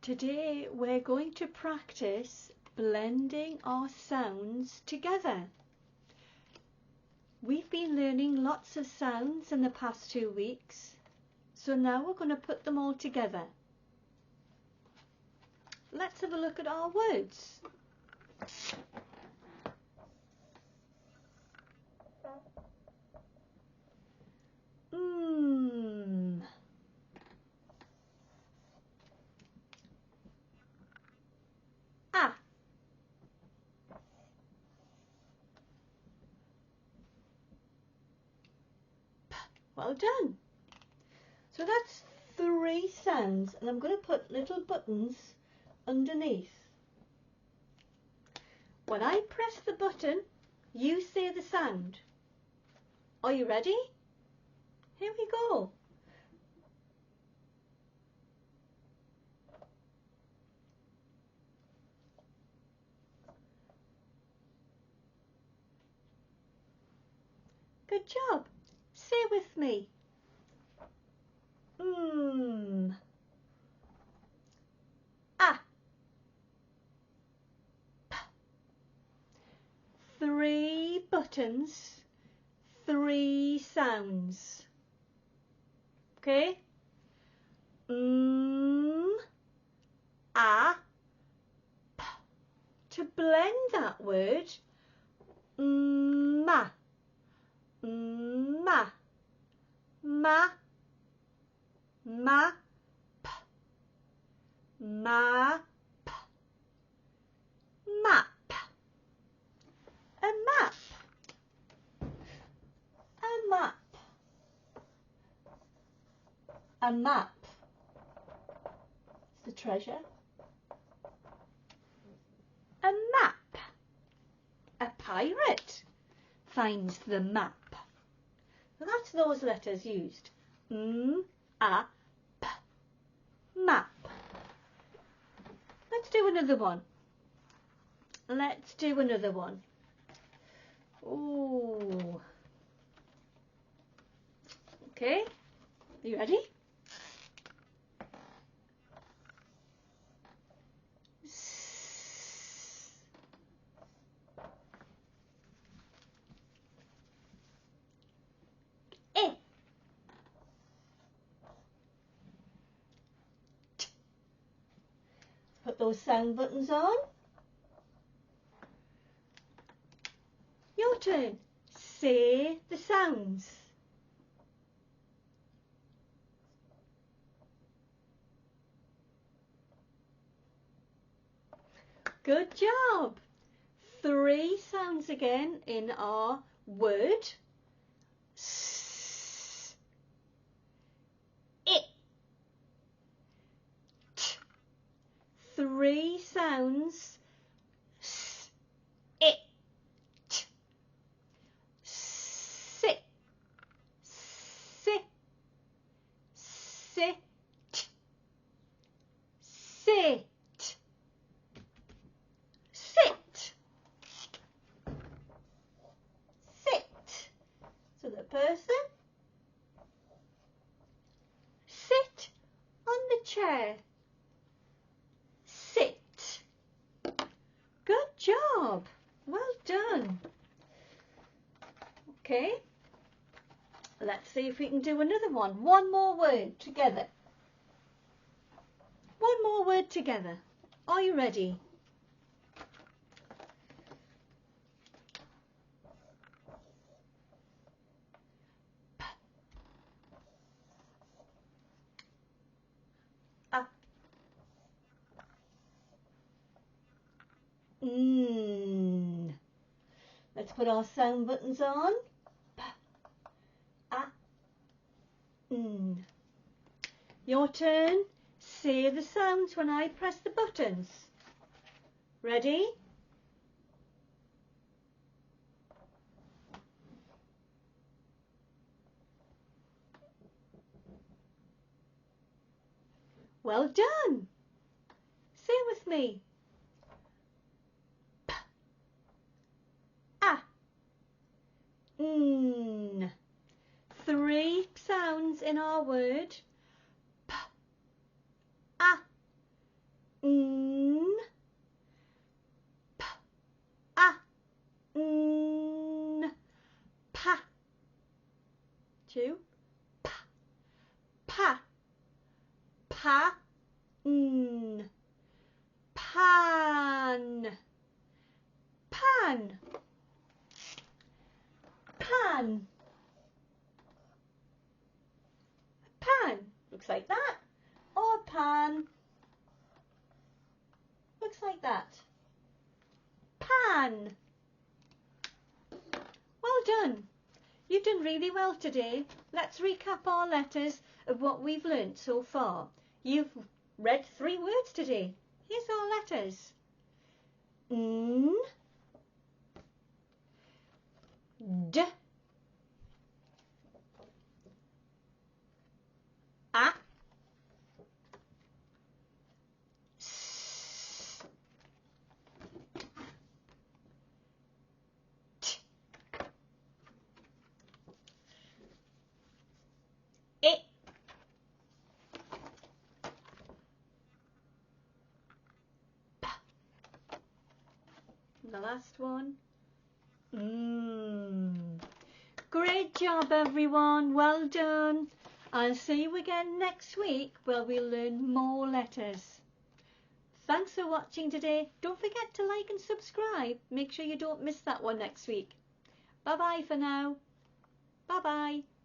Today we're going to practice blending our sounds together. We've been learning lots of sounds in the past 2 weeks, so now we're going to put them all together. Let's have a look at our words. Ah. Well done. So that's 3 sounds, and I'm going to put little buttons underneath. When I press the button, you say the sound. Are you ready? Here we go. Good job. Say with me. Ah. 3 buttons, 3 sounds. Okay? Ah. P. To blend that word, ma. Ma. Ma. Ma. P. Ma. P. Map. A map. A map. A map. It's the treasure. A map. A pirate finds the map. So that's those letters used. A, p. Map. Let's do another one. Let's do another one. Ooh. Okay. Are you ready? Put those sound buttons on. Your turn. Say the sounds. Good job. 3 sounds again in our word. S, it. T. 3 sounds. S, it. T. Sit. Sit. Sit. Sit. So the person, sit on the chair. Sit. Good job. Well done. Okay. Let's see if we can do another one. One more word together. One more word together. Are you ready? Let's put our sound buttons on. P, a, Your turn. Say the sounds when I press the buttons. Ready? Well done. Say with me. P, a, 3 sounds in our word. P, a, Pan. Pan. Pan. Pan. Pan. Looks like that. Or pan. Looks like that. Pan. Well done. You've done really well today. Let's recap our letters of what we've learnt so far. You've read 3 words today. Here's our letters. N, D, A, S, T, I, P. The last one. Great job everyone, well done. I'll see you again next week where we'll learn more letters. Thanks for watching today. Don't forget to like and subscribe. Make sure you don't miss that one next week. Bye bye for now. Bye bye.